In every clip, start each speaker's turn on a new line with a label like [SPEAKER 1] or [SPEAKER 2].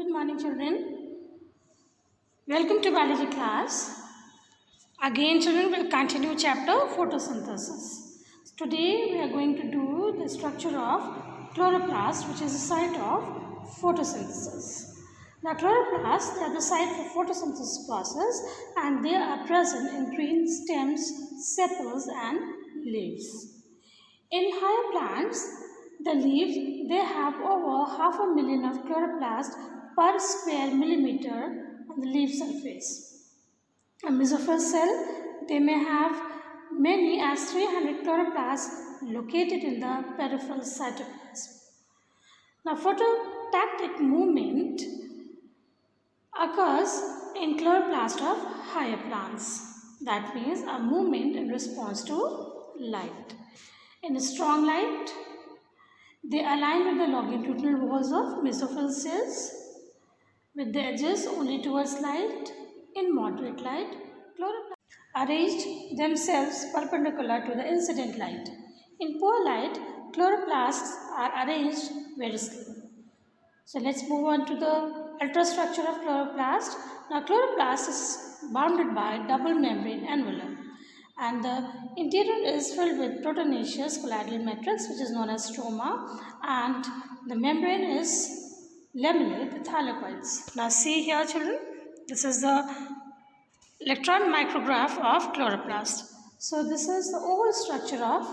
[SPEAKER 1] Good morning, children. Welcome to biology class. Again, children, will continue chapter photosynthesis. Today we are going to do the structure of chloroplast, which is the site of photosynthesis. Now, chloroplasts, they are the site for photosynthesis process, and they are present in green stems, sepals and leaves. In higher plants, the leaves, they have over 500,000 of chloroplasts per square millimeter on the leaf surface. A mesophyll cell, they may have many as 300 chloroplasts located in the peripheral cytoplasm. Now, phototactic movement occurs in chloroplast of higher plants. That means a movement in response to light. In a strong light, they align with the longitudinal walls of mesophyll cells with the edges only towards light. In moderate light, chloroplasts arrange themselves perpendicular to the incident light. In poor light, chloroplasts are arranged vertically. So let's move on to the ultrastructure of chloroplast. Now, chloroplast is bounded by double membrane envelope, and the interior is filled with proteinaceous colloidal matrix, which is known as stroma, and the membrane is lamellate with thylakoids. Now, see here, children, this is the electron micrograph of chloroplast. So, this is the oval structure of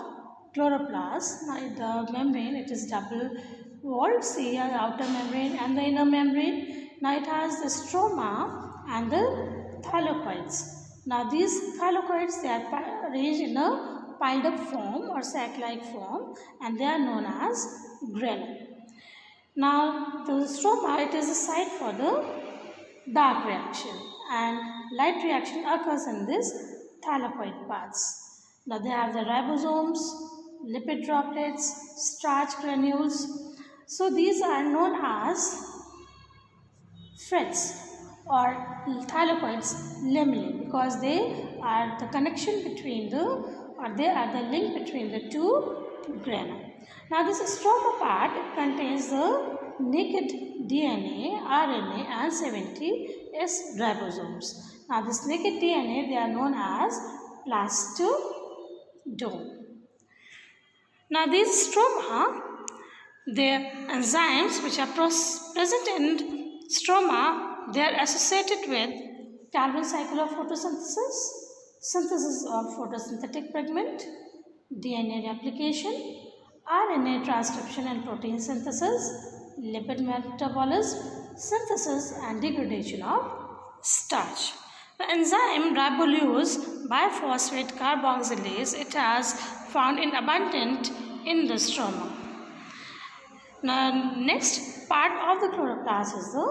[SPEAKER 1] chloroplast. Now, the membrane, it is double walled. See here, the outer membrane and the inner membrane. Now, it has the stroma and the thylakoids. Now, these thylakoids, they are arranged in a piled up form or sac-like form, and they are known as grana. Now, the stroma, it is the site for the dark reaction, and light reaction occurs in this thylakoid parts. Now, they have the ribosomes, lipid droplets, starch granules. So, these are known as frets or thylakoids lamellae, because they are the connection between they are the link between the two grana. Now, this stroma part, it contains the naked DNA, RNA and 70 S ribosomes. Now, this naked DNA, they are known as plastidome. Now, these stroma, the enzymes which are present in stroma, they are associated with Calvin cycle of photosynthesis, synthesis of photosynthetic pigment, DNA replication, RNA transcription and protein synthesis, lipid metabolism, synthesis and degradation of starch. The enzyme ribulose biphosphate carboxylase, it has found in abundant in the stroma. Now, next part of the chloroplast is the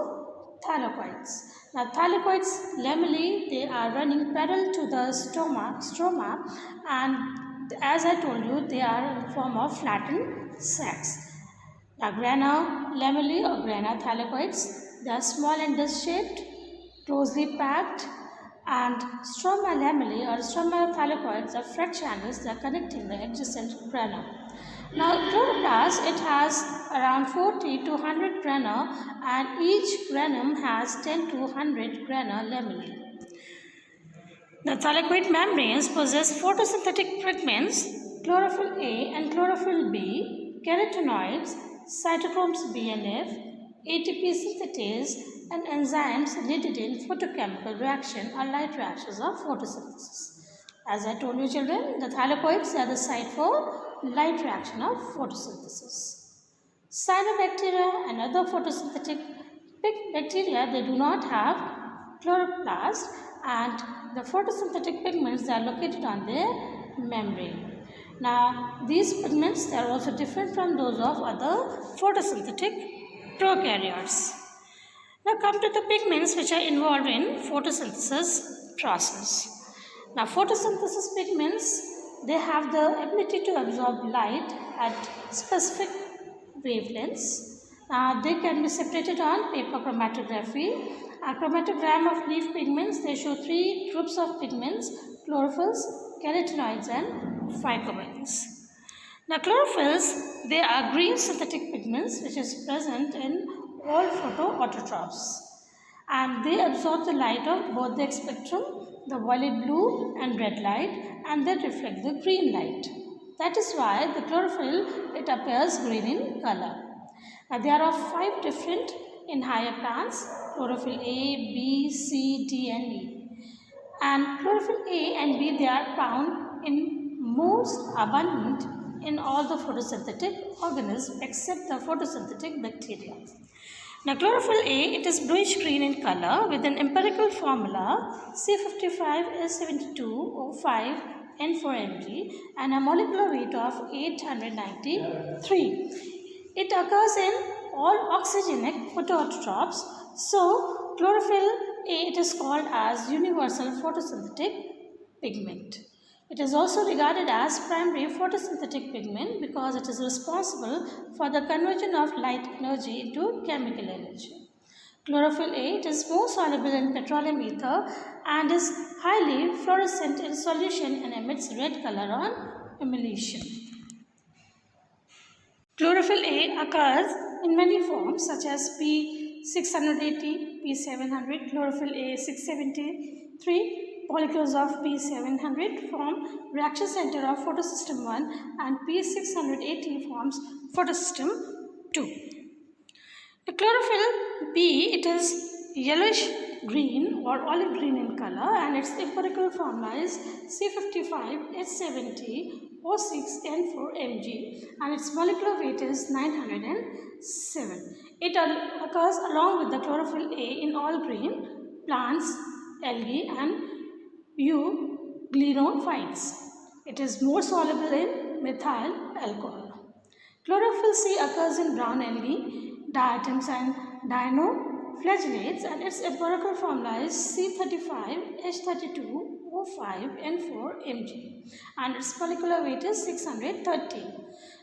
[SPEAKER 1] thylakoids. Now, thylakoids lamellae, they are running parallel to the stroma, and as I told you, they are in the form of flattened sacs. Now, grana lamellae or grana thylakoids, they are small and disc-shaped, closely packed, and stroma lamellae or stroma thylakoids are fret channels that are connecting the adjacent grana. Now, chloroplast, it has around 40 to 100 grana, and each granum has 10 to 100 grana lamellae. The thylakoid membranes possess photosynthetic pigments, chlorophyll A and chlorophyll B, carotenoids, cytochromes B and F, ATP synthetase, and enzymes needed in photochemical reaction or light reactions of photosynthesis. As I told you, children, the thylakoids are the site for light reaction of photosynthesis. Cyanobacteria and other photosynthetic bacteria, they do not have chloroplast, and the photosynthetic pigments, they are located on their membrane. Now, these pigments, they are also different from those of other photosynthetic prokaryotes. Now, come to the pigments which are involved in photosynthesis process. Now, photosynthesis pigments, they have the ability to absorb light at specific wavelengths. They can be separated on paper chromatography. A chromatogram of leaf pigments, they show three groups of pigments: chlorophylls, carotenoids and phycobilins. Now, chlorophylls, they are green synthetic pigments which is present in all photoautotrophs, and they absorb the light of both the spectrum, the violet blue and red light, and they reflect the green light. That is why the chlorophyll, it appears green in color. Now there are 5 different in higher plants: chlorophyll A, B, C, D and E. And chlorophyll A and B, they are found in most abundant in all the photosynthetic organisms except the photosynthetic bacteria. Now chlorophyll A, it is bluish green in color with an empirical formula C55H72O5 N4Mg and a molecular weight of 893. It occurs in all oxygenic photoautotrophs. So chlorophyll A, it is called as universal photosynthetic pigment. It is also regarded as primary photosynthetic pigment because it is responsible for the conversion of light energy into chemical energy. Chlorophyll A, it is more soluble in petroleum ether and is highly fluorescent in solution and emits red color on emulsion. Chlorophyll A occurs in many forms such as P680, P700, chlorophyll A673. Molecules of P700 form reaction center of photosystem 1 and P680 forms photosystem 2. The chlorophyll B, it is yellowish green or olive green in color and its empirical formula is C55H70O6N4Mg and its molecular weight is 907. It occurs along with the chlorophyll A in all green plants, algae and euglyrophytes. It is more soluble in methyl alcohol. Chlorophyll C occurs in brown algae, diatoms and dinoflagellates and its empirical formula is C35H32O5N4Mg and its molecular weight is 630.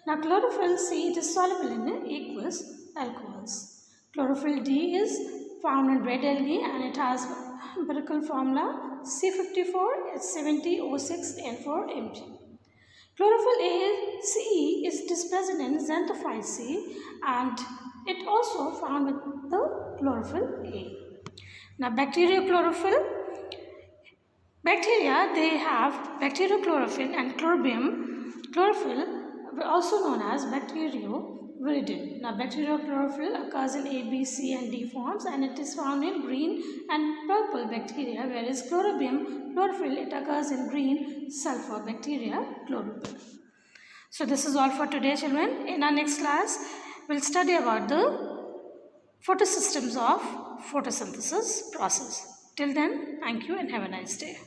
[SPEAKER 1] Now chlorophyll C, it is soluble in aqueous alcohols. Chlorophyll D is found in red algae and it has empirical formula C54H70O6N4Mg. Chlorophyll C is present in xanthophyte C and it also found with the chlorophyll A. Now bacteriochlorophyll. Bacteria, they have bacteriochlorophyll and chlorobium chlorophyll, also known as bacterioviridin. Now bacteriochlorophyll occurs in A, B, C and D forms and it is found in green and purple bacteria, whereas chlorobium chlorophyll, it occurs in green sulfur bacteria chlorophyll. So this is all for today, children. In our next class, we'll study about the photosystems of photosynthesis process. Till then, thank you and have a nice day.